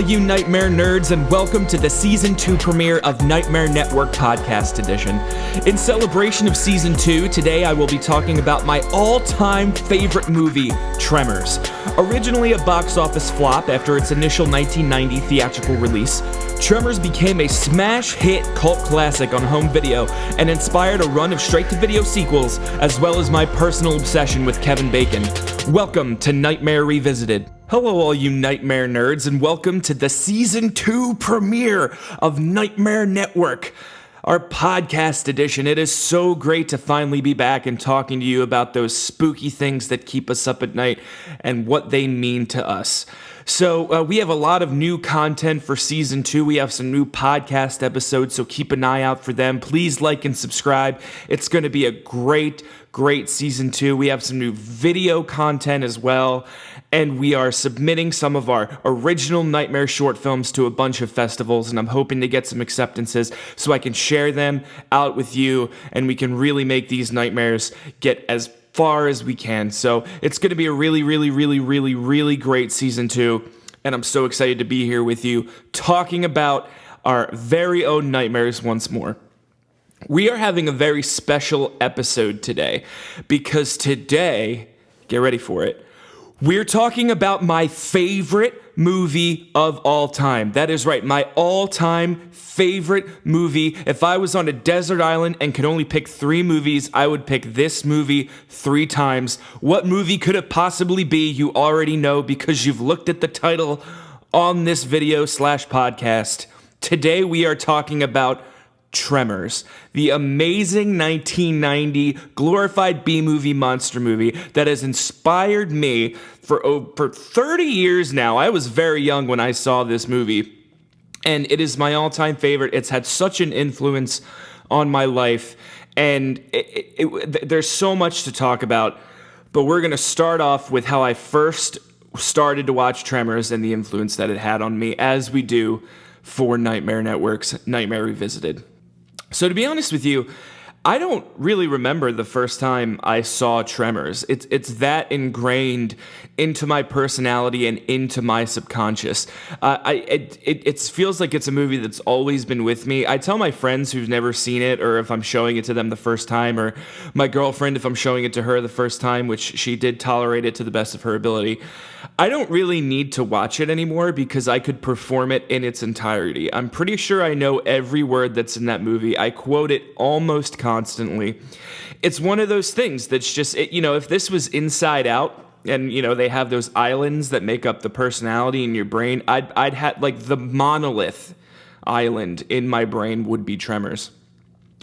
you Nightmare nerds, and welcome to the Season 2 premiere of Nightmare Network Podcast Edition. In celebration of Season 2, today I will be talking about my all-time favorite movie, Tremors. Originally a box office flop after its initial 1990 theatrical release, Tremors became a smash hit cult classic on home video and inspired a run of straight-to-video sequels, as well as my personal obsession with Kevin Bacon. Welcome to Nightmare Revisited. Hello all you Nightmare nerds, and welcome to the Season 2 premiere of Nightmare Network, our podcast edition. It is so great to finally be back and talking to you about those spooky things that keep us up at night and what they mean to us. So we have a lot of new content for Season 2. We have some new podcast episodes, so keep an eye out for them. Please like and subscribe. It's going to be a great Season 2. We have some new video content as well, and we are submitting some of our original Nightmare short films to a bunch of festivals, and I'm hoping to get some acceptances so I can share them out with you, and we can really make these nightmares get as far as we can. So it's going to be a really great Season 2, and I'm so excited to be here with you talking about our very own nightmares once more. We are having a very special episode today because today, get ready for it, we're talking about my favorite movie of all time. That is right, my all-time favorite movie. If I was on a desert island and could only pick 3 movies, I would pick this movie 3 times. What movie could it possibly be? You already know because you've looked at the title on this video/podcast. Today we are talking about Tremors, the amazing 1990 glorified B-movie monster movie that has inspired me for over 30 years now. I was very young when I saw this movie, and it is my all-time favorite. It's had such an influence on my life, and there's so much to talk about, but we're going to start off with how I first started to watch Tremors and the influence that it had on me, as we do for Nightmare Network's Nightmare Revisited. So to be honest with you, I don't really remember the first time I saw Tremors. It's that ingrained into my personality and into my subconscious. It feels like it's a movie that's always been with me. I tell my friends who've never seen it, or if I'm showing it to them the first time, or my girlfriend if I'm showing it to her the first time, which she did tolerate it to the best of her ability, I don't really need to watch it anymore because I could perform it in its entirety. I'm pretty sure I know every word that's in that movie. I quote it almost constantly. It's one of those things that's just, if this was Inside Out, and, they have those islands that make up the personality in your brain, I'd have, like, the monolith island in my brain would be Tremors.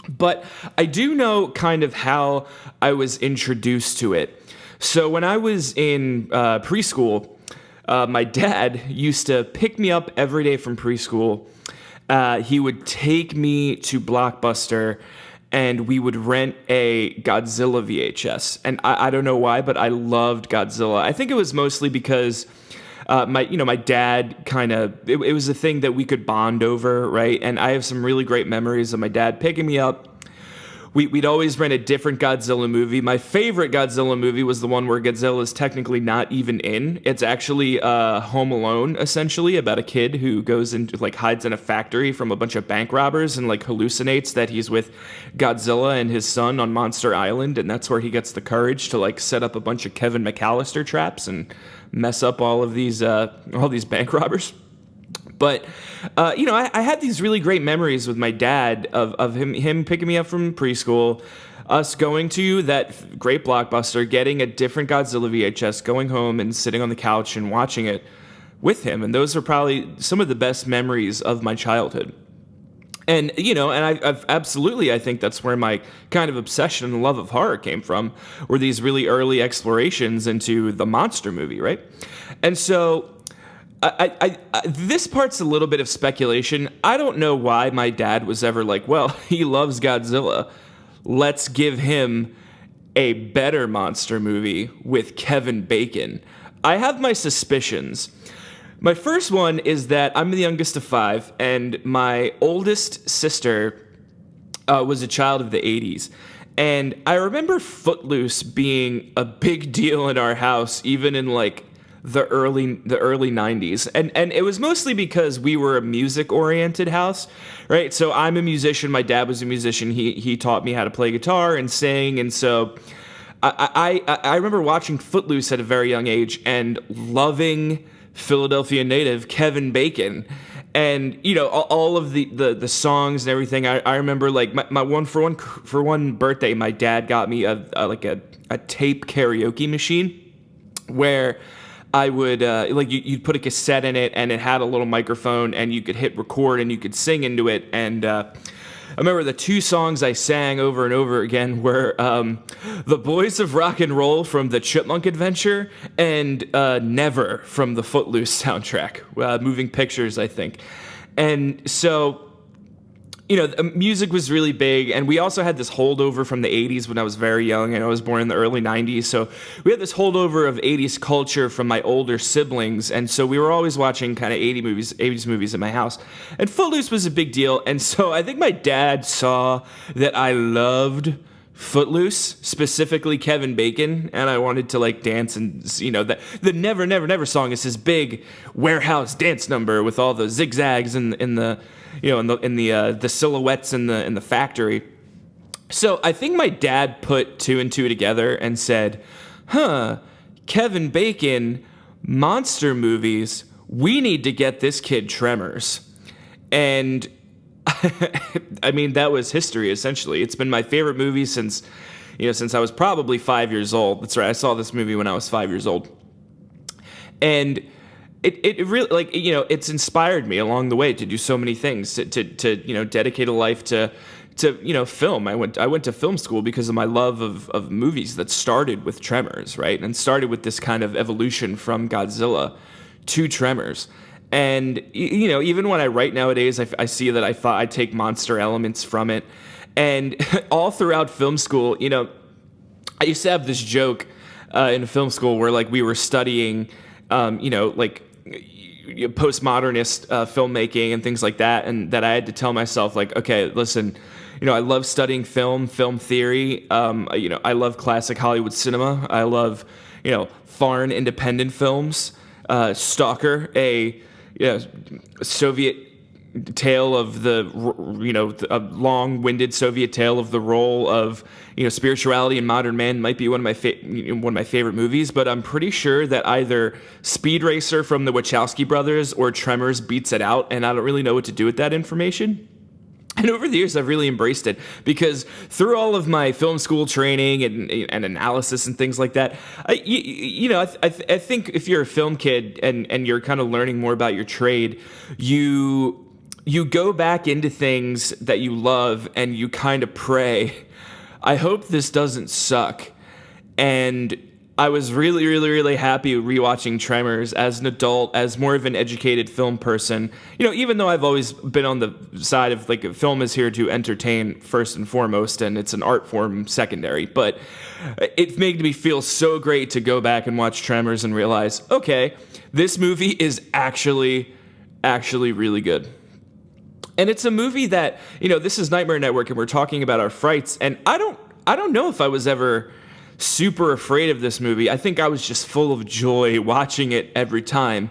But I do know kind of how I was introduced to it. So when I was in preschool, my dad used to pick me up every day from preschool. He would take me to Blockbuster, and we would rent a Godzilla VHS. And I don't know why, but I loved Godzilla. I think it was mostly because my dad kind of, it was a thing that we could bond over, right? And I have some really great memories of my dad picking me up. We'd always rent a different Godzilla movie. My favorite Godzilla movie was the one where Godzilla is technically not even in. It's actually Home Alone, essentially, about a kid who goes into, hides in a factory from a bunch of bank robbers and, hallucinates that he's with Godzilla and his son on Monster Island, and that's where he gets the courage to, set up a bunch of Kevin McAllister traps and mess up all these bank robbers. But, I had these really great memories with my dad of him picking me up from preschool, us going to that great Blockbuster, getting a different Godzilla VHS, going home and sitting on the couch and watching it with him. And those are probably some of the best memories of my childhood. And, I've absolutely, I think that's where my kind of obsession and love of horror came from, were these really early explorations into the monster movie, right? And so I this part's a little bit of speculation. I don't know why my dad was ever like, well, he loves Godzilla. Let's give him a better monster movie with Kevin Bacon. I have my suspicions. My first one is that I'm the youngest of 5, and my oldest sister was a child of the 80s. And I remember Footloose being a big deal in our house, even in the early 90s, and it was mostly because we were a music oriented house, right? So I'm a musician, my dad was a musician, he taught me how to play guitar and sing, and so I remember watching Footloose at a very young age and loving Philadelphia native Kevin Bacon. And all of the songs and everything. I remember like my one birthday, my dad got me a tape karaoke machine where I would you'd put a cassette in it and it had a little microphone and you could hit record and you could sing into it. And I remember the two songs I sang over and over again were The Boys of Rock and Roll from the Chipmunk Adventure and Never from the Footloose soundtrack, Moving Pictures, I think. And so, music was really big, and we also had this holdover from the 80s when I was very young, and I was born in the early 90s, so we had this holdover of 80s culture from my older siblings, and so we were always watching kind of 80s movies in my house, and Footloose was a big deal, and so I think my dad saw that I loved Footloose, specifically Kevin Bacon, and I wanted to like dance, and the Never Never Never song is his big warehouse dance number with all the zigzags in the silhouettes in the factory. So I think my dad put two and two together and said, Kevin Bacon, monster movies, we need to get this kid Tremors. And I mean, that was history, essentially. It's been my favorite movie since I was probably 5 years old. That's right, I saw this movie when I was 5 years old. And it really, it's inspired me along the way to do so many things, to dedicate a life to film. I went to film school because of my love of movies that started with Tremors, right? And started with this kind of evolution from Godzilla to Tremors. And, even when I write nowadays, I see that I take monster elements from it. And all throughout film school, I used to have this joke in film school where, we were studying, postmodernist filmmaking and things like that, and that I had to tell myself, okay, listen, I love studying film theory. I love classic Hollywood cinema. I love, foreign independent films. Stalker, a Soviet tale of a long-winded Soviet tale of the role of spirituality in modern man might be one of my favorite movies, but I'm pretty sure that either Speed Racer from the Wachowski brothers or Tremors beats it out, and I don't really know what to do with that information. And over the years, I've really embraced it because through all of my film school training and analysis and things like that, I think if you're a film kid and you're kind of learning more about your trade, you go back into things that you love and you kind of pray, I hope this doesn't suck. And I was really, really, really happy rewatching Tremors as an adult, as more of an educated film person. Even though I've always been on the side of film is here to entertain first and foremost, and it's an art form secondary. But it made me feel so great to go back and watch Tremors and realize, okay, this movie is actually really good. And it's a movie that, this is Nightmare Network, and we're talking about our frights. And I don't know if I was ever super afraid of this movie. I think I was just full of joy watching it every time.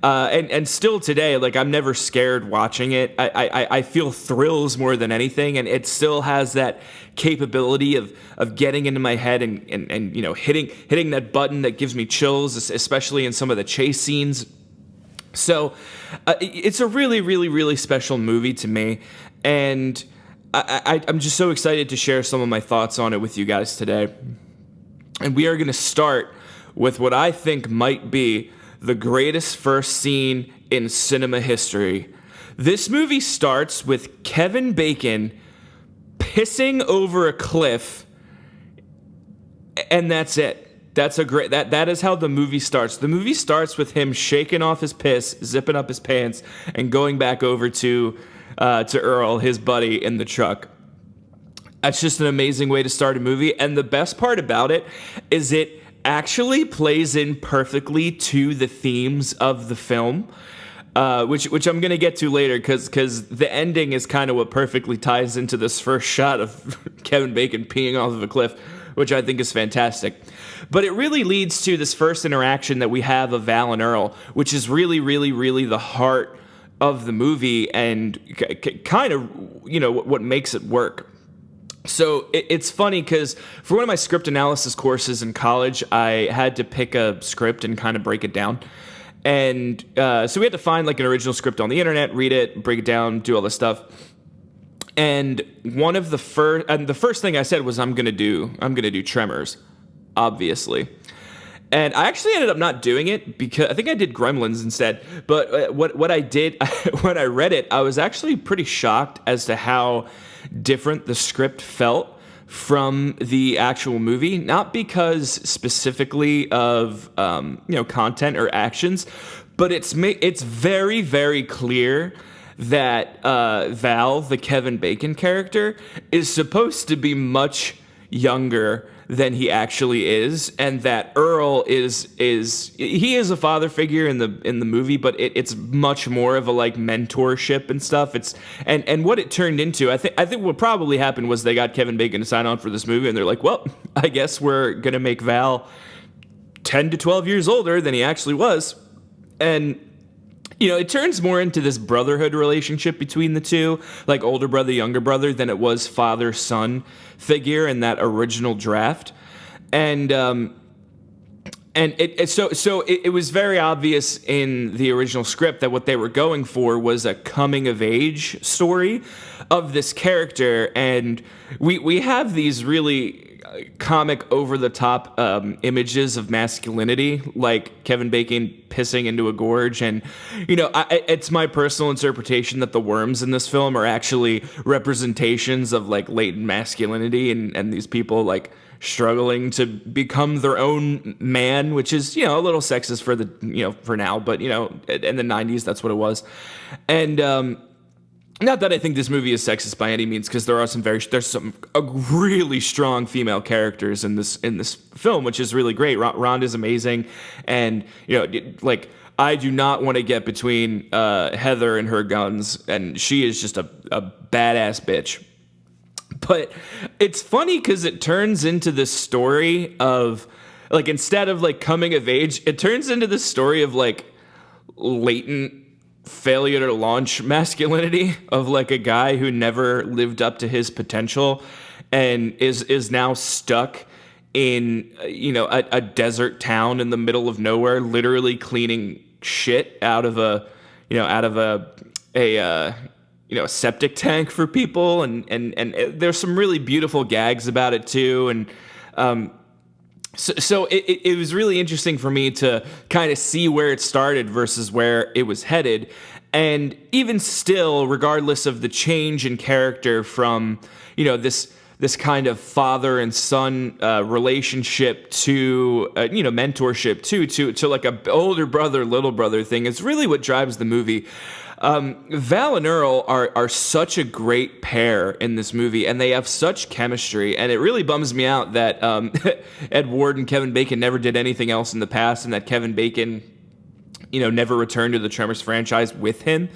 And still today, I'm never scared watching it. I feel thrills more than anything, and it still has that capability of getting into my head and hitting that button that gives me chills, especially in some of the chase scenes. So it's a really, really, really special movie to me, and I'm just so excited to share some of my thoughts on it with you guys today. And we are going to start with what I think might be the greatest first scene in cinema history. This movie starts with Kevin Bacon pissing over a cliff, and that's it. That is how the movie starts. The movie starts with him shaking off his piss, zipping up his pants, and going back over to Earl, his buddy, in the truck. That's just an amazing way to start a movie, and the best part about it is it actually plays in perfectly to the themes of the film, which I'm going to get to later, because the ending is kind of what perfectly ties into this first shot of Kevin Bacon peeing off of a cliff. which I think is fantastic. But it really leads to this first interaction that we have of Val and Earl, which is really, really, really the heart of the movie and kind of, what makes it work. So it's funny because for one of my script analysis courses in college, I had to pick a script and kind of break it down. And so we had to find like an original script on the internet, read it, break it down, do all this stuff. And the first thing I said was I'm gonna do Tremors, obviously. And I actually ended up not doing it because I think I did Gremlins instead. But what I did when I read it, I was actually pretty shocked as to how different the script felt from the actual movie. Not because specifically of content or actions, but it's very, very clear that Val, the Kevin Bacon character, is supposed to be much younger than he actually is, and that Earl is a father figure in the movie, but it's much more of a like mentorship and stuff. And what it turned into, I think what probably happened was they got Kevin Bacon to sign on for this movie, and they're like, well, I guess we're gonna make Val 10 to 12 years older than he actually was, and it turns more into this brotherhood relationship between the two, like older brother, younger brother, than it was father-son figure in that original draft. And it was very obvious in the original script that what they were going for was a coming-of-age story of this character, and we have these really comic over-the-top images of masculinity, like Kevin Bacon pissing into a gorge, and it's my personal interpretation that the worms in this film are actually representations of like latent masculinity and these people like struggling to become their own man, which is a little sexist for now, but in the 90s that's what it was. And not that I think this movie is sexist by any means, because there's some really strong female characters in this film, which is really great. Rhonda's amazing, and I do not want to get between Heather and her guns, and she is just a badass bitch. But it's funny because it turns into this story of like, instead of like coming of age, it turns into this story of like latent failure to launch masculinity of like a guy who never lived up to his potential and is now stuck in a desert town in the middle of nowhere, literally cleaning shit out of a septic tank for people, and there's some really beautiful gags about it too, and So it was really interesting for me to kind of see where it started versus where it was headed. And even still, regardless of the change in character from, this kind of father and son relationship to, mentorship to like a older brother, little brother thing, it's really what drives the movie. Val and Earl are such a great pair in this movie, and they have such chemistry, and it really bums me out that Ed Ward and Kevin Bacon never did anything else in the past, and that Kevin Bacon never returned to the Tremors franchise with him.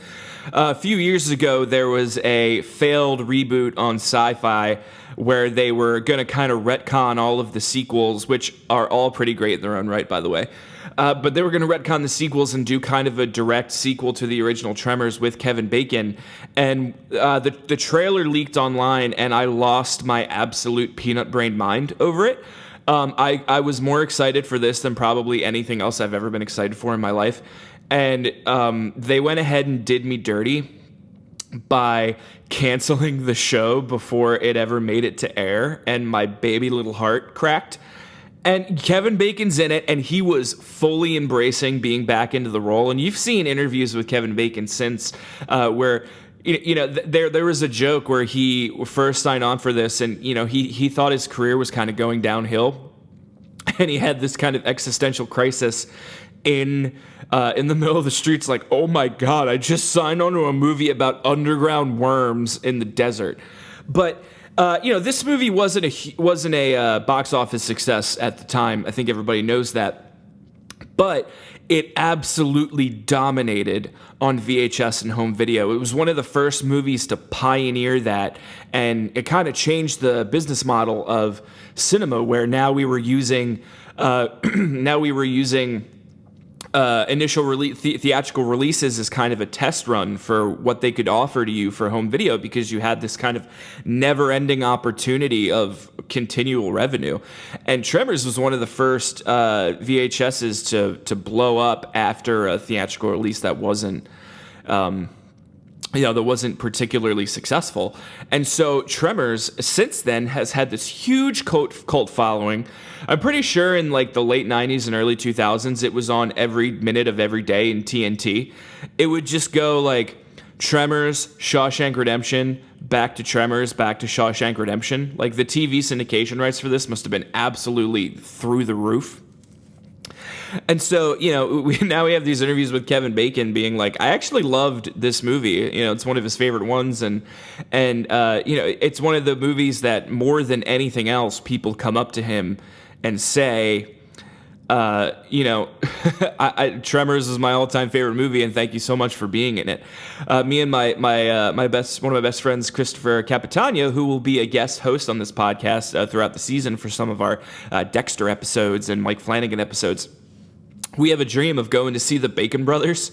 A few years ago, there was a failed reboot on Sci-Fi where they were going to kind of retcon all of the sequels, which are all pretty great in their own right, by the way. But they were going to retcon the sequels and do kind of a direct sequel to the original Tremors with Kevin Bacon. And the trailer leaked online, and I lost my absolute peanut-brained mind over it. I was more excited for this than probably anything else I've ever been excited for in my life. And they went ahead and did me dirty by canceling the show before it ever made it to air, and my baby little heart cracked. And Kevin Bacon's in it, and he was fully embracing being back into the role. And you've seen interviews with Kevin Bacon since where there was a joke where he first signed on for this, and he thought his career was kind of going downhill, and he had this kind of existential crisis in the middle of the streets, like, oh my god, I just signed on to a movie about underground worms in the desert. But this movie wasn't a box office success at the time. I think everybody knows that. but it absolutely dominated on VHS and home video. It was one of the first movies to pioneer that, and it kind of changed the business model of cinema, where now we were using initial theatrical releases as kind of a test run for what they could offer to you for home video, because you had this kind of never-ending opportunity of continual revenue. And Tremors was one of the first VHSs to blow up after a theatrical release that wasn't particularly successful. And so Tremors, since then, has had this huge cult following. I'm pretty sure in like the late 90s and early 2000s, it was on every minute of every day in TNT. It would just go like Tremors, Shawshank Redemption, back to Tremors, back to Shawshank Redemption. Like the TV syndication rights for this must have been absolutely through the roof. And so, now we have these interviews with Kevin Bacon being like, I actually loved this movie. It's one of his favorite ones. And it's one of the movies that more than anything else, people come up to him and say, Tremors is my all-time favorite movie, and thank you so much for being in it. Me and one of my best friends, Christopher Capitano, who will be a guest host on this podcast throughout the season for some of our Dexter episodes and Mike Flanagan episodes. We have a dream of going to see the Bacon Brothers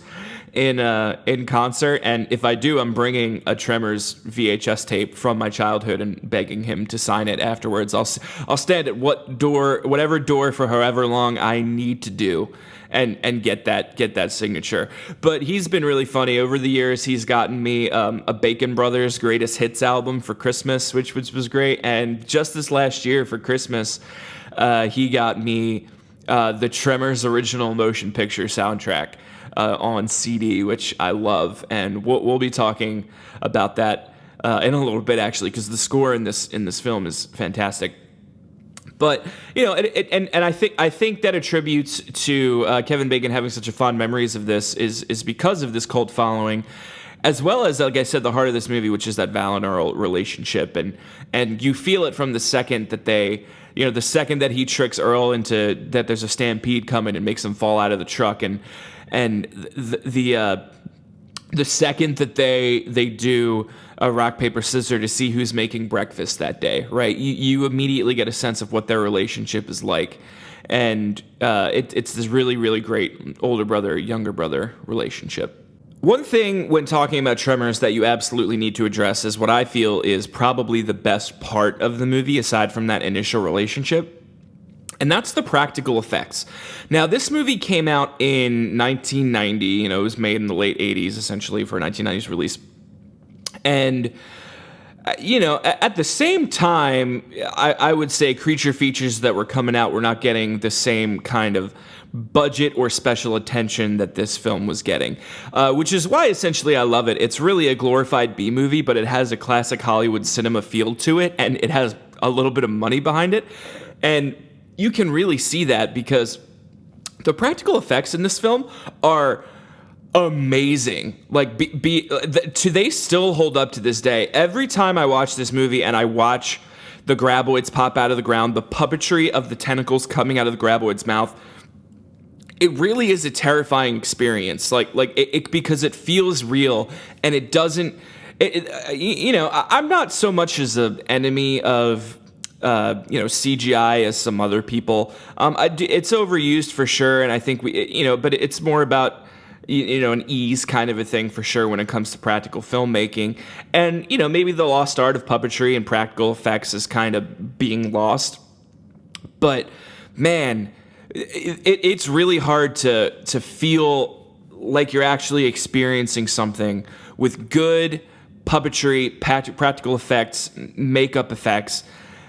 in concert, and if I do, I'm bringing a Tremors VHS tape from my childhood and begging him to sign it afterwards. I'll stand at whatever door for however long I need to do, and get that signature. But he's been really funny over the years. He's gotten me a Bacon Brothers Greatest Hits album for Christmas, which was great. And just this last year for Christmas, he got me the Tremors original motion picture soundtrack on CD, which I love, and we'll be talking about that in a little bit, actually, because the score in this film is fantastic. But and I think that attributes to Kevin Bacon having such a fond memories of this is because of this cult following, as well as, like I said, the heart of this movie, which is that Val and Earl relationship, and you feel it from the second that the second that he tricks Earl into that there's a stampede coming and makes him fall out of the truck, and the second that they do a rock, paper, scissors to see who's making breakfast that day, right? You immediately get a sense of what their relationship is like, and it's this really, really great older brother, younger brother relationship. One thing when talking about Tremors that you absolutely need to address is what I feel is probably the best part of the movie, aside from that initial relationship, and that's the practical effects. Now, this movie came out in 1990. It was made in the late 80s, essentially, for a 1990s release. And, at the same time, I would say creature features that were coming out were not getting the same kind of budget or special attention that this film was getting, which is why essentially I love it. It's really a glorified B movie, but it has a classic Hollywood cinema feel to it, and it has a little bit of money behind it. And you can really see that because the practical effects in this film are amazing. Like, they still hold up to this day. Every time I watch this movie and I watch the graboids pop out of the ground, the puppetry of the tentacles coming out of the graboid's mouth, it really is a terrifying experience. Like it because it feels real, and it doesn't. I'm not so much as an enemy of CGI as some other people. It's overused for sure, and I think but it's more about an ease kind of a thing for sure when it comes to practical filmmaking, and maybe the lost art of puppetry and practical effects is kind of being lost. But man, it's really hard to feel like you're actually experiencing something with good puppetry, practical effects, makeup effects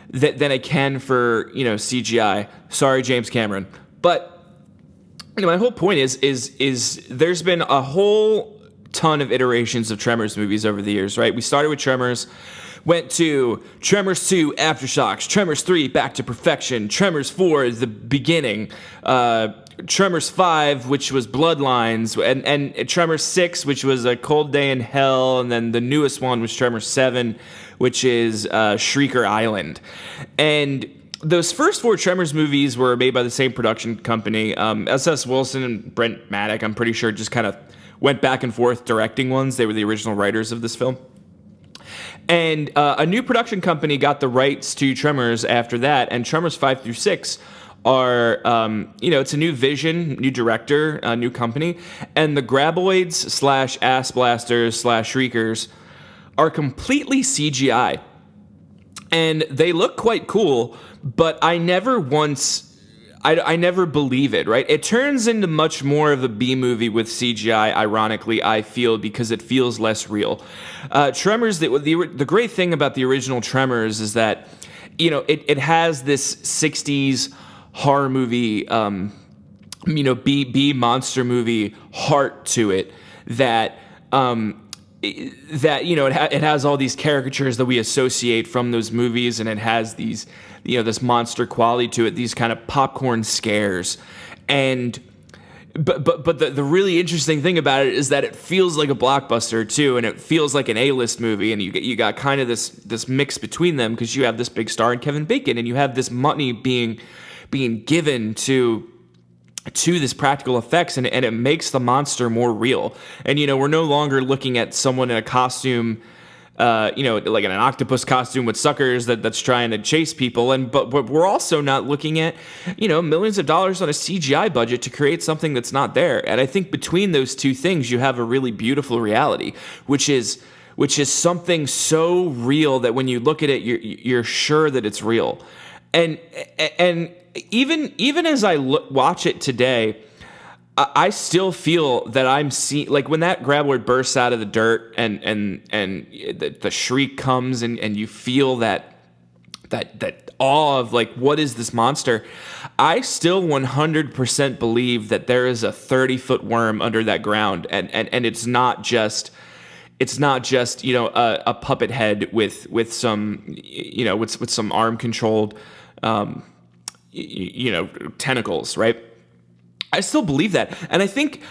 than I can for CGI. Sorry, James Cameron, but my whole point is there's been a whole ton of iterations of Tremors movies over the years, right? We started with Tremors, went to Tremors 2, Aftershocks, Tremors 3, Back to Perfection, Tremors 4, The Beginning, Tremors 5, which was Bloodlines, and Tremors 6, which was A Cold Day in Hell, and then the newest one was Tremors 7, which is Shrieker Island. And those first 4 Tremors movies were made by the same production company. S.S. Wilson and Brent Maddock, I'm pretty sure, just kind of went back and forth directing ones. They were the original writers of this film. And a new production company got the rights to Tremors after that, and Tremors 5 through 6 are, it's a new vision, new director, a new company, and the graboids / ass blasters / shriekers are completely CGI. And they look quite cool, but I never believe it, right? It turns into much more of a B-movie with CGI, ironically, I feel, because it feels less real. Tremors, the great thing about the original Tremors is that, it has this 60s horror movie, B monster movie heart to it that it has all these caricatures that we associate from those movies, and it has these, this monster quality to it, these kind of popcorn scares. And but the really interesting thing about it is that it feels like a blockbuster too, and it feels like an A-list movie, and you got kind of this mix between them, because you have this big star in Kevin Bacon, and you have this money being given to this practical effects, and it makes the monster more real. And we're no longer looking at someone in a costume, like in an octopus costume with suckers that's trying to chase people. But we're also not looking at millions of dollars on a CGI budget to create something that's not there. And I think between those two things, you have a really beautiful reality, which is something so real that when you look at it, you're sure that it's real. And even as I watch it today, I still feel that I'm seeing, like, when that graboid bursts out of the dirt and the shriek comes, and you feel that awe of, like, what is this monster? I still 100% believe that there is a 30-foot worm under that ground, and it's not just a puppet head with some with some arm controlled tentacles, right? I still believe that. And I think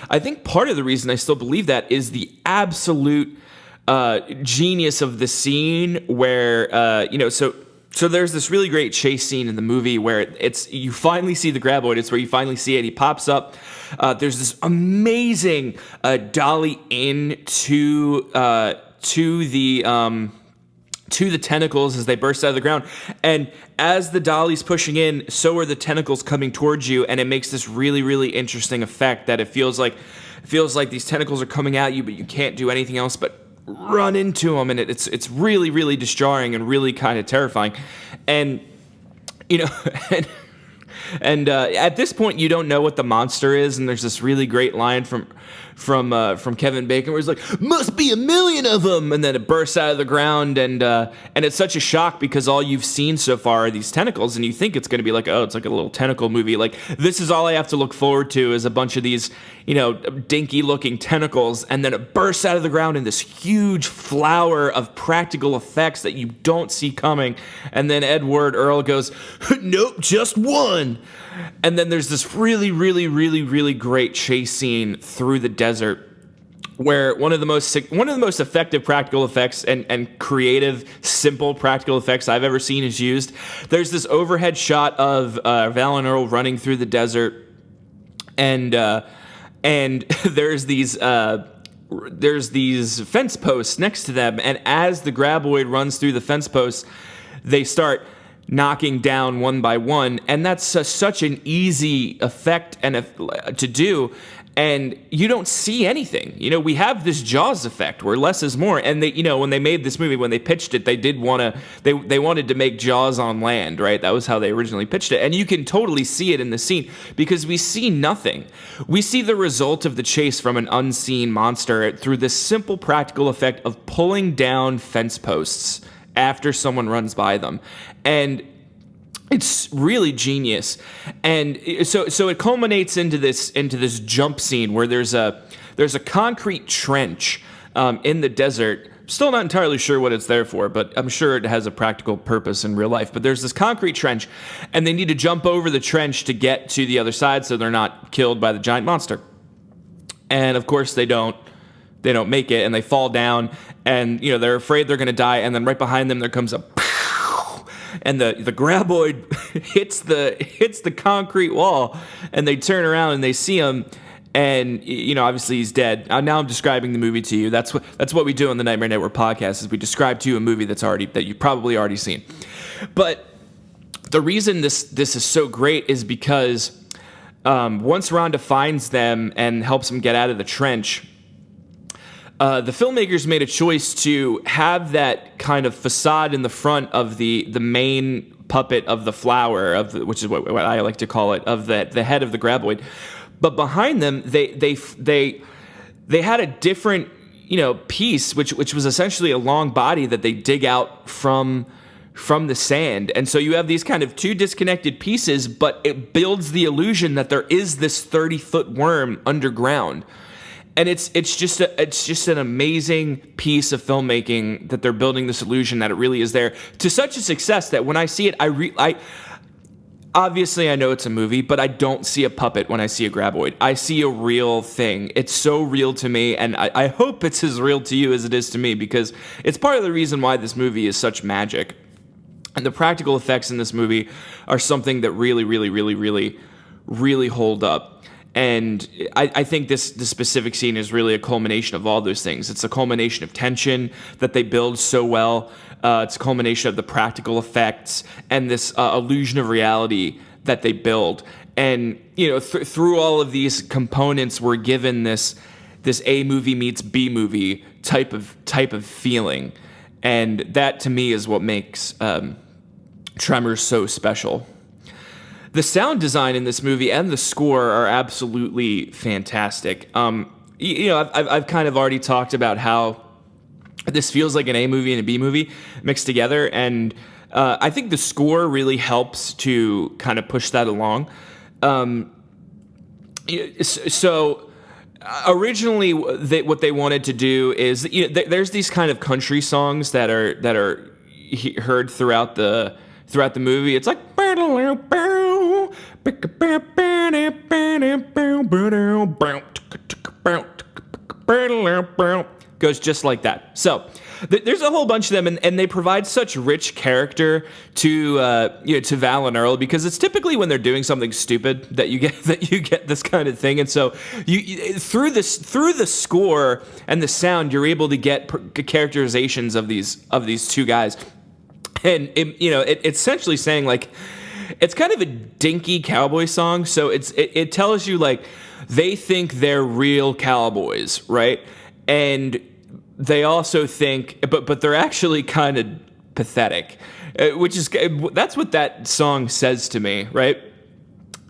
part of the reason I still believe that is the absolute genius of the scene where, so there's this really great chase scene in the movie where you finally see the graboid. It's where you finally see it. He pops up. There's this amazing dolly in to the tentacles as they burst out of the ground. And as the dolly's pushing in, so are the tentacles coming towards you, and it makes this really, really interesting effect that it feels like these tentacles are coming at you, but you can't do anything else but run into them, and it's really, really destroying and really kind of terrifying. And and at this point you don't know what the monster is, and there's this really great line from Kevin Bacon where he's like, "Must be a million of them," and then it bursts out of the ground, and it's such a shock because all you've seen so far are these tentacles, and you think it's going to be like, oh, it's like a little tentacle movie, like this is all I have to look forward to is a bunch of these dinky looking tentacles, and then it bursts out of the ground in this huge flower of practical effects that you don't see coming, and then Edward Earl goes, "Nope, just one." And then there's this really, really, really, really great chase scene through the desert where one of the most effective practical effects and creative, simple practical effects I've ever seen is used. There's this overhead shot of Val and Earl running through the desert, and there's these fence posts next to them, and as the graboid runs through the fence posts, they start knocking down one by one, and that's such an easy effect to do, and you don't see anything. We have this Jaws effect where less is more, and they, when they made this movie, when they pitched it, they wanted to make Jaws on land, right? That was how they originally pitched it, and you can totally see it in the scene because we see nothing. We see the result of the chase from an unseen monster through this simple practical effect of pulling down fence posts after someone runs by them. And it's really genius. And so it culminates into this jump scene where there's a concrete trench in the desert. Still not entirely sure what it's there for, but I'm sure it has a practical purpose in real life. But there's this concrete trench, and they need to jump over the trench to get to the other side so they're not killed by the giant monster. And of course they don't make it, and they fall down, and they're afraid they're going to die, and then right behind them there comes a pow, and the graboid hits the concrete wall, and they turn around and they see him. And, obviously he's dead. Now I'm describing the movie to you. That's what we do on the Nightmare Network podcast, is we describe to you a movie that you've probably already seen. But the reason this is so great is because once Rhonda finds them and helps them get out of the trench, the filmmakers made a choice to have that kind of facade in the front of the main puppet of the flower, which is what I like to call it, of the head of the graboid. But behind them, they had a different, piece, which was essentially a long body that they dig out from the sand. And so you have these kind of two disconnected pieces, but it builds the illusion that there is this 30-foot worm underground. And it's just an amazing piece of filmmaking that they're building this illusion that it really is there to such a success that when I see it, I obviously, I know it's a movie, but I don't see a puppet when I see a graboid. I see a real thing. It's so real to me, and I hope it's as real to you as it is to me, because it's part of the reason why this movie is such magic. And the practical effects in this movie are something that really, really, really, really, really hold up. And I think this specific scene is really a culmination of all those things. It's a culmination of tension that they build so well. It's a culmination of the practical effects and this illusion of reality that they build. And through all of these components, we're given this A movie meets B movie type of feeling, and that to me is what makes Tremors so special. The sound design in this movie and the score are absolutely fantastic. I've kind of already talked about how this feels like an A movie and a B movie mixed together, and I think the score really helps to kind of push that along. So originally, what they wanted to do is, there's these kind of country songs that are heard throughout the movie. It's like goes just like that. So there's a whole bunch of them, and they provide such rich character to Val and Earl, because it's typically when they're doing something stupid that you get this kind of thing. And so through the score and the sound, you're able to get characterizations of these two guys. And it's essentially saying, like, it's kind of a dinky cowboy song. So it tells you, like, they think they're real cowboys, right? And they also think, but they're actually kind of pathetic, that's what that song says to me, right?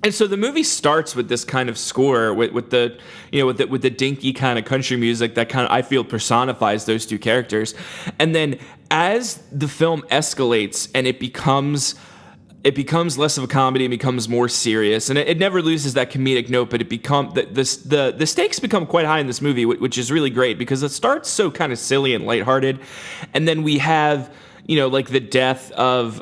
And so the movie starts with this kind of score with the dinky kind of country music that kind of, I feel, personifies those two characters. And then as the film escalates and it becomes less of a comedy and becomes more serious, and it never loses that comedic note, but the stakes become quite high in this movie, which is really great, because it starts so kind of silly and lighthearted, and then we have like the death of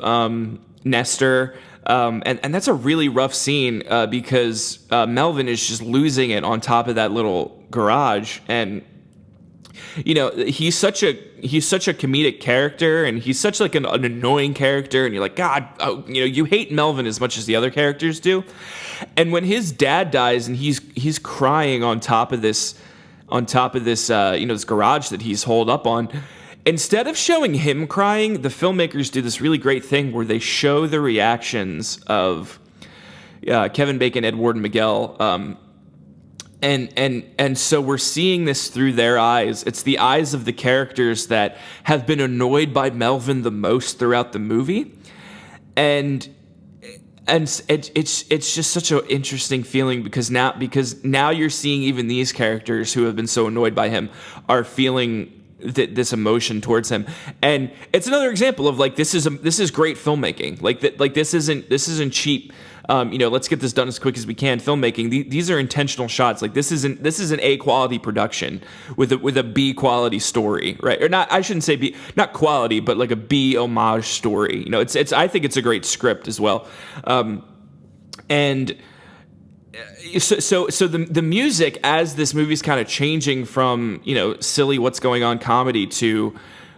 Nestor. And that's a really rough scene because Melvin is just losing it on top of that little garage, and he's such a comedic character, and he's such like an annoying character, and you're like, God, you hate Melvin as much as the other characters do. And when his dad dies and he's crying on top of this this garage that he's holed up on, instead of showing him crying, the filmmakers do this really great thing where they show the reactions of Kevin Bacon, Ed Ward, and Miguel, and so we're seeing this through their eyes. It's the eyes of the characters that have been annoyed by Melvin the most throughout the movie, and it's just such an interesting feeling, because now you're seeing even these characters who have been so annoyed by him are feeling this emotion towards him. And it's another example of, like, this is great filmmaking. Like this isn't cheap. Let's get this done as quick as we can filmmaking. These are intentional shots. Like, this is an A quality production with a B quality story, right? Or not, I shouldn't say B, not quality, but like a B homage story. I think it's a great script as well. So the music, as this movie's kind of changing from silly what's going on comedy to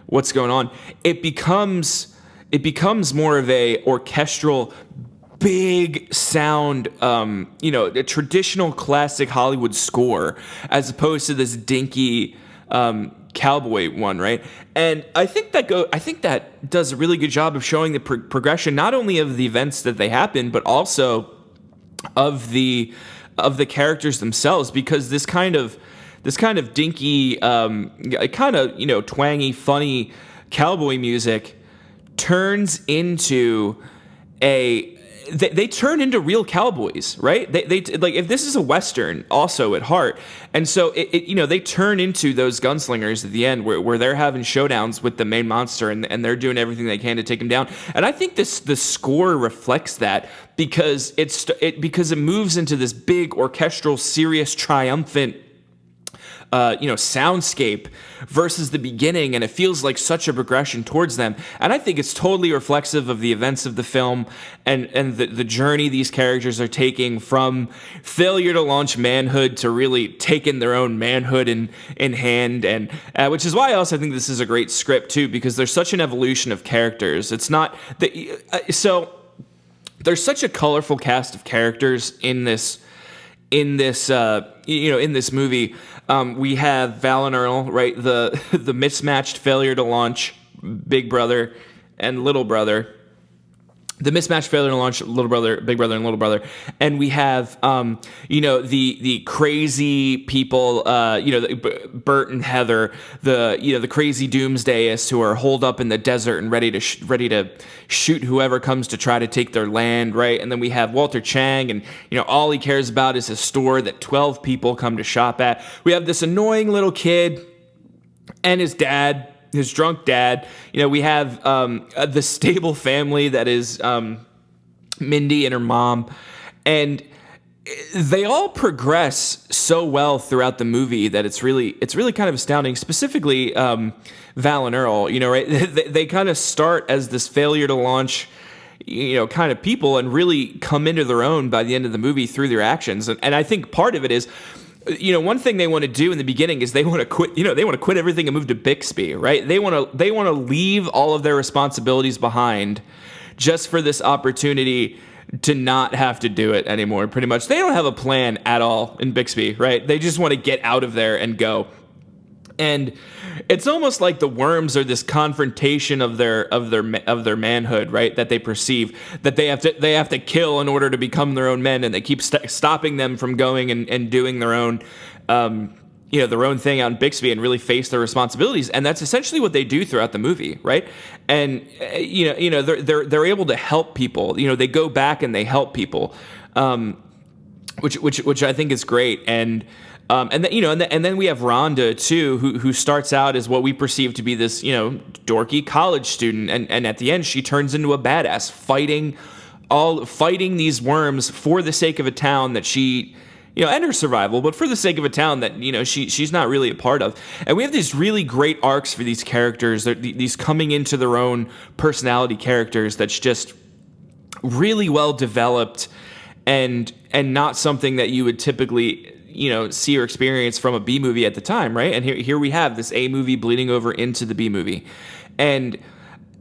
what's going on, it becomes it becomes more of a orchestral, big sound, a traditional classic Hollywood score, as opposed to this dinky cowboy one, right? And I think that does a really good job of showing the progression, not only of the events that they happen, but also of the characters themselves, because this kind of dinky, twangy, funny cowboy music turns into they turn into real cowboys, right? They like, if this is a Western also at heart. And so they turn into those gunslingers at the end where they're having showdowns with the main monster and they're doing everything they can to take him down. And I think the score reflects that, because it moves into this big orchestral, serious, triumphant soundscape versus the beginning, and it feels like such a progression towards them. And I think it's totally reflexive of the events of the film and the journey these characters are taking from failure to launch manhood to really taking their own manhood in hand. And which is why I also think this is a great script too, because there's such an evolution of characters. It's not so there's such a colorful cast of characters in this movie. We have Val and Earl, right? The mismatched failure to launch big brother and little brother. The mismatched failure to launch little brother, big brother, and little brother. And we have, the crazy people, Bert and Heather, the crazy doomsdayists who are holed up in the desert and ready to shoot whoever comes to try to take their land, right? And then we have Walter Chang, and, all he cares about is his store that 12 people come to shop at. We have this annoying little kid and his dad, his drunk dad. We have the stable family that is Mindy and her mom, and they all progress so well throughout the movie that it's really kind of astounding. Specifically, Val and Earl, right? They kind of start as this failure to launch, kind of people, and really come into their own by the end of the movie through their actions. And I think part of it is, one thing they want to do in the beginning is they want to quit. They want to quit everything and move to Bixby, right? They want to leave all of their responsibilities behind, just for this opportunity to not have to do it anymore. Pretty much, they don't have a plan at all in Bixby, right? They just want to get out of there and go. And it's almost like the worms are this confrontation of their manhood, right? That they perceive that they have to kill in order to become their own men, and they keep stopping them from going and doing their own their own thing out in Bixby and really face their responsibilities. And that's essentially what they do throughout the movie, right? And they're able to help people. They go back and they help people, which I think is great. And then we have Rhonda too, who starts out as what we perceive to be this, dorky college student, and at the end she turns into a badass, fighting these worms for the sake of a town that she, and her survival, but for the sake of a town that, she's not really a part of. And we have these really great arcs for these characters, these coming into their own personality characters that's just really well developed, and not something that you would typically see or experience from a B movie at the time, right? And here we have this A movie bleeding over into the B movie. And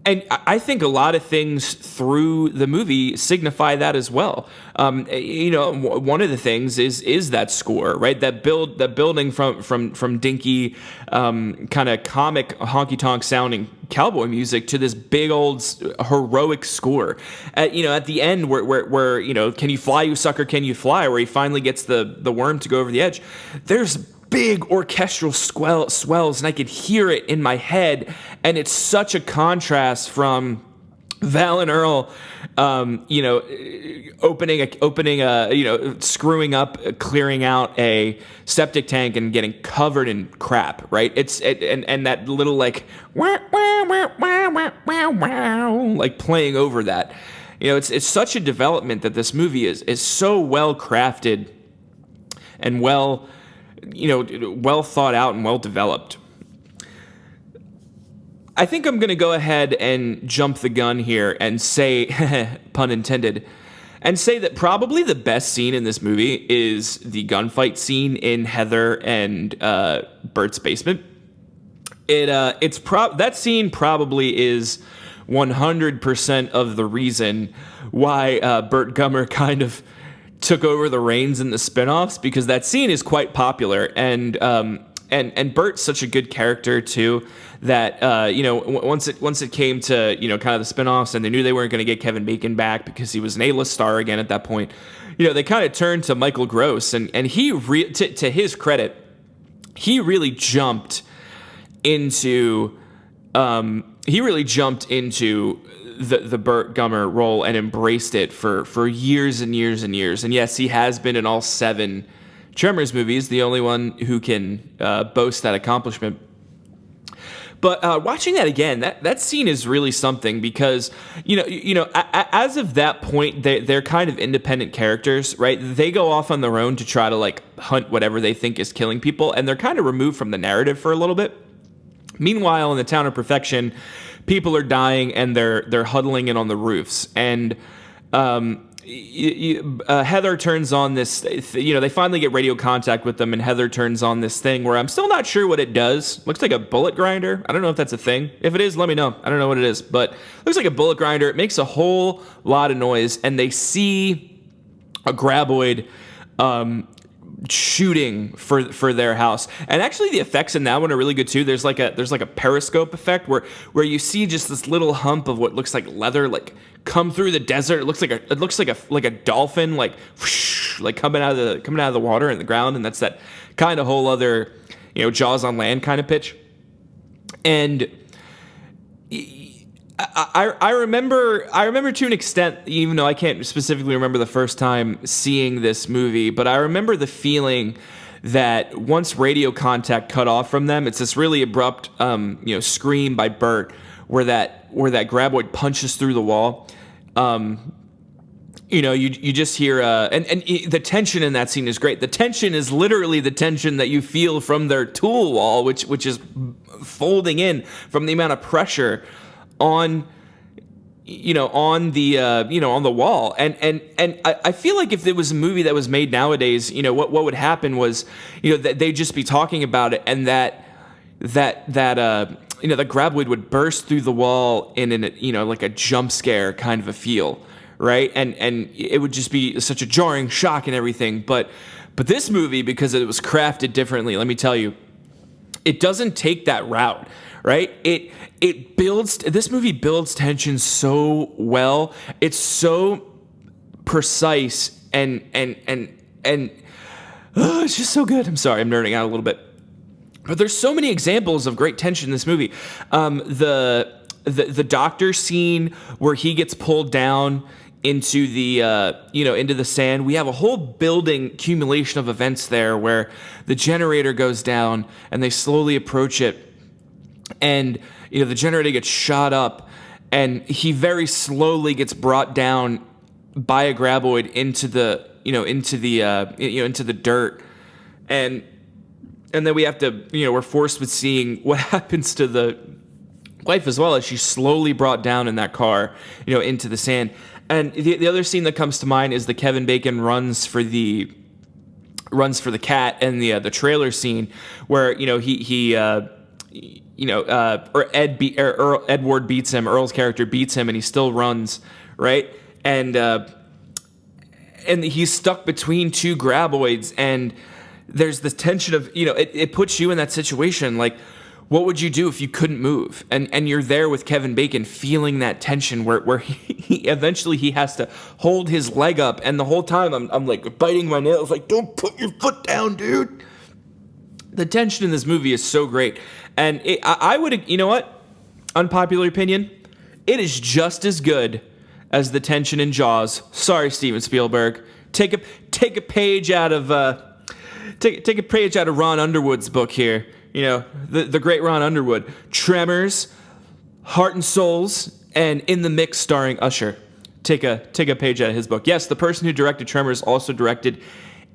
I think a lot of things through the movie signify that as well. One of the things is that score, right? That building from dinky, kind of comic honky tonk sounding cowboy music to this big old heroic score. At the end where can you fly, you sucker, can you fly? Where he finally gets the worm to go over the edge. There's big orchestral swells, and I could hear it in my head, and it's such a contrast from Val and Earl, screwing up, clearing out a septic tank and getting covered in crap, right? And that little like wah, wah, wah, wah, wah, wah, wah, like playing over that. It's such a development that this movie is so well crafted and well thought out and well developed. I think I'm going to go ahead and jump the gun here and say, pun intended, and say that probably the best scene in this movie is the gunfight scene in Heather and Bert's basement. That scene probably is 100% of the reason why Burt Gummer kind of took over the reins in the spinoffs, because that scene is quite popular, and Burt's such a good character too that once it came to kind of the spinoffs, and they knew they weren't going to get Kevin Bacon back because he was an A-list star again at that point, they kind of turned to Michael Gross, and he to his credit, he really jumped into the Burt Gummer role and embraced it for years and years and years. And yes, he has been in all 7 Tremors movies, the only one who can boast that accomplishment. But watching that again, that scene is really something, because as of that point, they're kind of independent characters, right? They go off on their own to try to like hunt whatever they think is killing people, and they're kind of removed from the narrative for a little bit. Meanwhile, in the Town of Perfection, people are dying and they're huddling in on the roofs, and Heather turns on this, they finally get radio contact with them, and Heather turns on this thing where I'm still not sure what it does. Looks like a bullet grinder. I don't know if that's a thing. If it is, let me know. I don't know what it is, but looks like a bullet grinder. It makes a whole lot of noise, and they see a graboid shooting for their house. And actually the effects in that one are really good too. There's like a periscope effect where you see just this little hump of what looks like leather like come through the desert. It looks like a dolphin like whoosh, like coming out of the water and the ground, and that's that kind of whole other Jaws on land kind of pitch. And I remember to an extent, even though I can't specifically remember the first time seeing this movie, but I remember the feeling that once radio contact cut off from them, it's this really abrupt, scream by Burt where that graboid punches through the wall. You just hear, and the tension in that scene is great. The tension is literally the tension that you feel from their tool wall, which is folding in from the amount of pressure on the wall, and I feel like if there was a movie that was made nowadays, what would happen was, that they'd just be talking about it, and that the graboid would burst through the wall in like a jump scare kind of a feel, right? And it would just be such a jarring shock and everything. But this movie, because it was crafted differently, let me tell you, it doesn't take that route. Right? This movie builds tension so well. It's so precise and it's just so good. I'm sorry, I'm nerding out a little bit. But there's so many examples of great tension in this movie. The doctor scene where he gets pulled down into the sand. We have a whole building accumulation of events there where the generator goes down and they slowly approach it. And the generator gets shot up, and he very slowly gets brought down by a graboid into the dirt, and then we have to we're forced with seeing what happens to the wife as well, as she's slowly brought down in that car into the sand. And the other scene that comes to mind is the Kevin Bacon runs for the cat, and the trailer scene where Edward beats him. Earl's character beats him, and he still runs, right? And he's stuck between 2 graboids, and there's this tension of it puts you in that situation. Like, what would you do if you couldn't move? And you're there with Kevin Bacon, feeling that tension where he eventually he has to hold his leg up, and the whole time I'm like biting my nails, like, don't put your foot down, dude. The tension in this movie is so great. And I would, unpopular opinion, it is just as good as the tension in Jaws. Sorry, Steven Spielberg. Take a page out of take a page out of Ron Underwood's book here. The great Ron Underwood. Tremors, Heart and Souls, and In the Mix starring Usher. Take a page out of his book. Yes, the person who directed Tremors also directed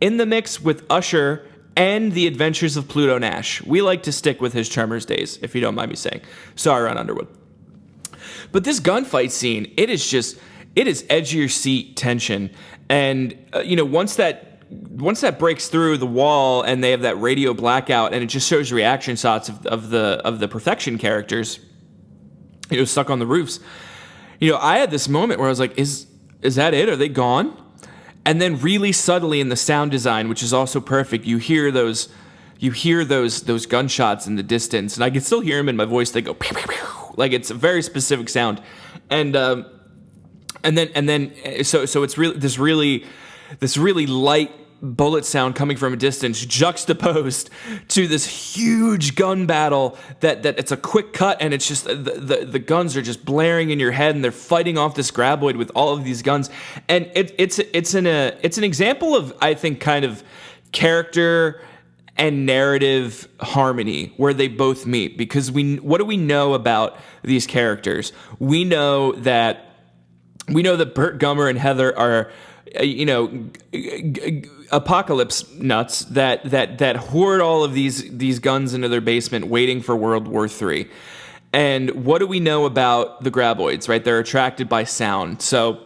In the Mix with Usher and The Adventures of Pluto Nash. We like to stick with his Tremors days, if you don't mind me saying. Sorry, Ron Underwood. But this gunfight scene, it is edge of your seat tension. And once that breaks through the wall and they have that radio blackout, and it just shows reaction shots of the Perfection characters, stuck on the roofs. I had this moment where I was like, is that it? Are they gone? And then really subtly in the sound design, which is also perfect, you hear those gunshots in the distance, and I can still hear them in my voice. They go pew, pew, pew. Like it's a very specific sound, and then so it's really this really light bullet sound coming from a distance, juxtaposed to this huge gun battle that it's a quick cut, and it's just the guns are just blaring in your head, and they're fighting off this graboid with all of these guns, and it's an example of, I think, kind of character and narrative harmony where they both meet, because what do we know about these characters? We know that Burt Gummer and Heather are apocalypse nuts that hoard all of these guns into their basement waiting for World War III. And what do we know about the graboids, right? They're attracted by sound. So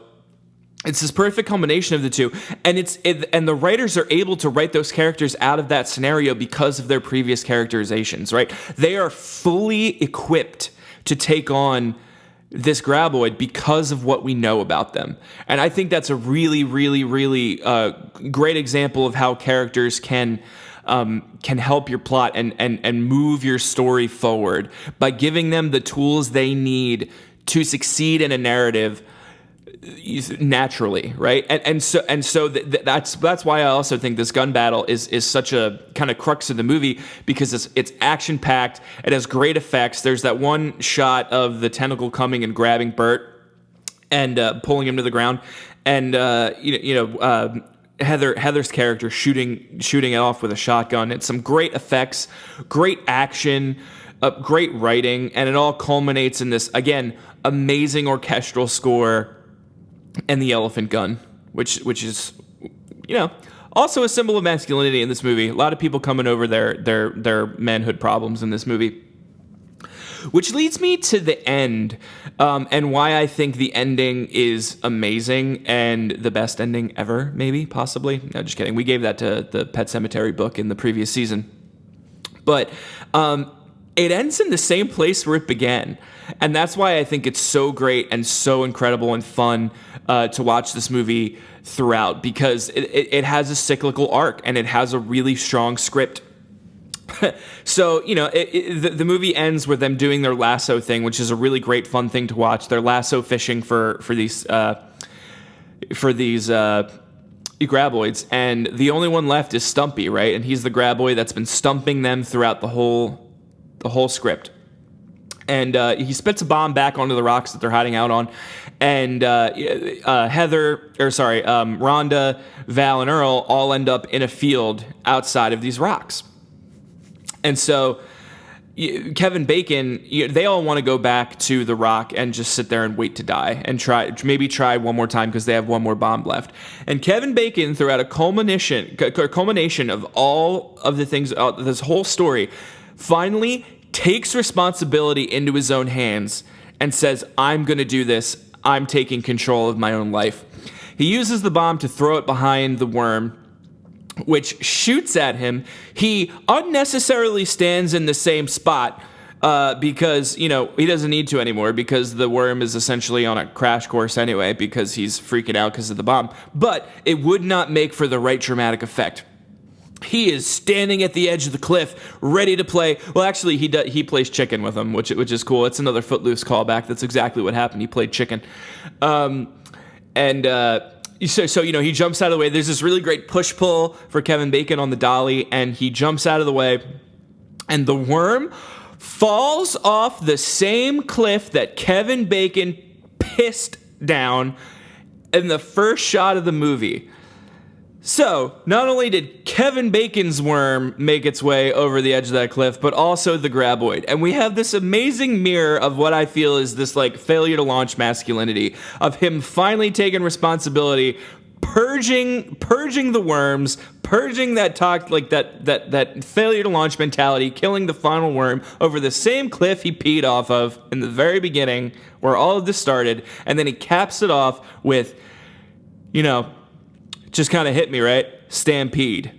it's this perfect combination of the two, and and the writers are able to write those characters out of that scenario because of their previous characterizations, right? They are fully equipped to take on this graboid because of what we know about them. And I think that's a really, really, really great example of how characters can help your plot and move your story forward by giving them the tools they need to succeed in a narrative naturally, right? And so that's why I also think this gun battle is such a kind of crux of the movie, because it's action packed. It has great effects. There's that one shot of the tentacle coming and grabbing Bert and pulling him to the ground, and Heather's character shooting it off with a shotgun. It's some great effects, great action, great writing, and it all culminates in this, again, amazing orchestral score and the elephant gun, which is, also a symbol of masculinity in this movie. A lot of people coming over their manhood problems in this movie. Which leads me to the end, and why I think the ending is amazing and the best ending ever, maybe, possibly. No, just kidding. We gave that to the Pet Sematary book in the previous season. But it ends in the same place where it began. And that's why I think it's so great and so incredible and fun to watch this movie throughout, because it has a cyclical arc and it has a really strong script. So, the movie ends with them doing their lasso thing, which is a really great, fun thing to watch. They're lasso fishing for these graboids, and the only one left is Stumpy, right? And he's the graboid that's been stumping them throughout the whole script. And he spits a bomb back onto the rocks that they're hiding out on. And Rhonda, Val, and Earl all end up in a field outside of these rocks. And so Kevin Bacon, they all want to go back to the rock and just sit there and wait to die and try one more time because they have one more bomb left. And Kevin Bacon, throughout a culmination of all of the things, this whole story, finally takes responsibility into his own hands and says, I'm going to do this. I'm taking control of my own life. He uses the bomb to throw it behind the worm, which shoots at him. He unnecessarily stands in the same spot because, he doesn't need to anymore, because the worm is essentially on a crash course anyway, because he's freaking out because of the bomb. But it would not make for the right dramatic effect. He is standing at the edge of the cliff, ready to play. Well, actually, he plays chicken with him, which is cool. It's another Footloose callback. That's exactly what happened. He played chicken. So he jumps out of the way. There's this really great push-pull for Kevin Bacon on the dolly, and he jumps out of the way, and the worm falls off the same cliff that Kevin Bacon pissed down in the first shot of the movie. So, not only did Kevin Bacon's worm make its way over the edge of that cliff, but also the graboid. And we have this amazing mirror of what I feel is this, failure to launch masculinity, of him finally taking responsibility, purging the worms, purging that that failure to launch mentality, killing the final worm over the same cliff he peed off of in the very beginning, where all of this started, and then he caps it off with, just kind of hit me, right? Stampede.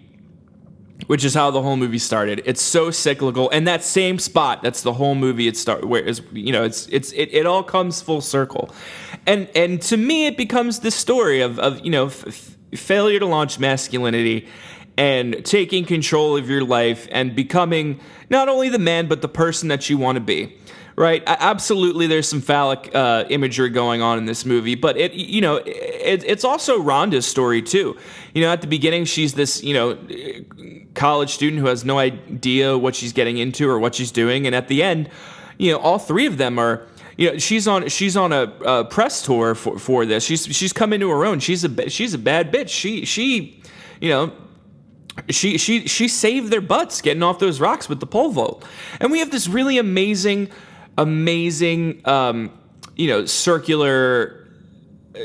which is how the whole movie started. It's so cyclical, and that same spot, that's the whole movie. It all comes full circle, and to me, it becomes this story of failure to launch masculinity and taking control of your life and becoming not only the man but the person that you want to be. Right, absolutely. There's some phallic imagery going on in this movie, but it's also Rhonda's story too. At the beginning, she's this college student who has no idea what she's getting into or what she's doing, and at the end, all three of them are. She's on a press tour for this. She's come into her own. She's a bad bitch. She saved their butts getting off those rocks with the pole vault, and we have this really amazing circular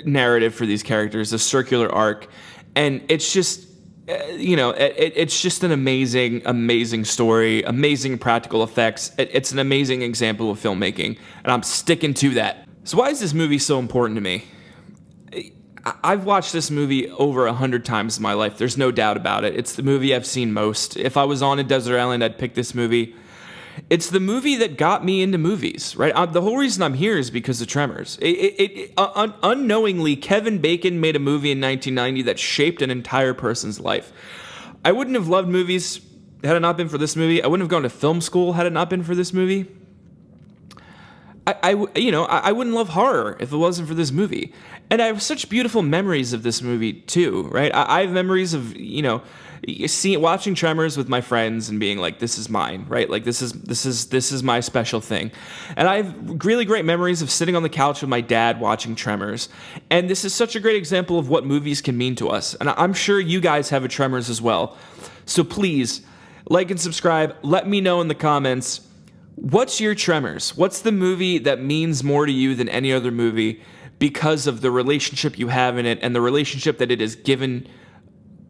narrative for these characters, a circular arc, and it's just it's just an amazing story, amazing practical effects. It's an amazing example of filmmaking, and I'm sticking to that. So why is this movie so important to me? I've watched this movie over 100 times in my life. There's no doubt about it. It's the movie I've seen most. If I was on a desert island, I'd pick this movie. It's the movie that got me into movies, right? The whole reason I'm here is because of Tremors. Unknowingly, Kevin Bacon made a movie in 1990 that shaped an entire person's life. I wouldn't have loved movies had it not been for this movie. I wouldn't have gone to film school had it not been for this movie. I wouldn't love horror if it wasn't for this movie. And I have such beautiful memories of this movie too, right? I have memories of, watching Tremors with my friends and being like, this is mine, right? Like this is my special thing. And I have really great memories of sitting on the couch with my dad watching Tremors. And this is such a great example of what movies can mean to us. And I'm sure you guys have a Tremors as well. So please, like and subscribe. Let me know in the comments, what's your Tremors? What's the movie that means more to you than any other movie because of the relationship you have in it and the relationship that it has given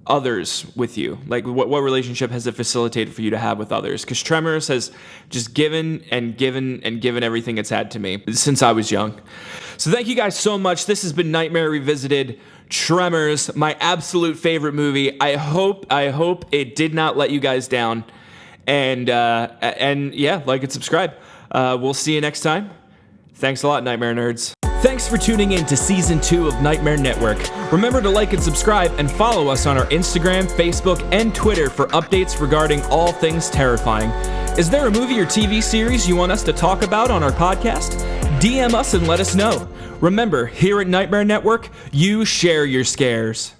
others with you? Like, what relationship has it facilitated for you to have with others? Because Tremors has just given and given and given everything it's had to me since I was young. So thank you guys so much. This has been Nightmare Revisited. Tremors, my absolute favorite movie. I hope it did not let you guys down. And yeah, like and subscribe. We'll see you next time. Thanks a lot, Nightmare Nerds. Thanks for tuning in to Season 2 of Nightmare Network. Remember to like and subscribe and follow us on our Instagram, Facebook, and Twitter for updates regarding all things terrifying. Is there a movie or TV series you want us to talk about on our podcast? DM us and let us know. Remember, here at Nightmare Network, you share your scares.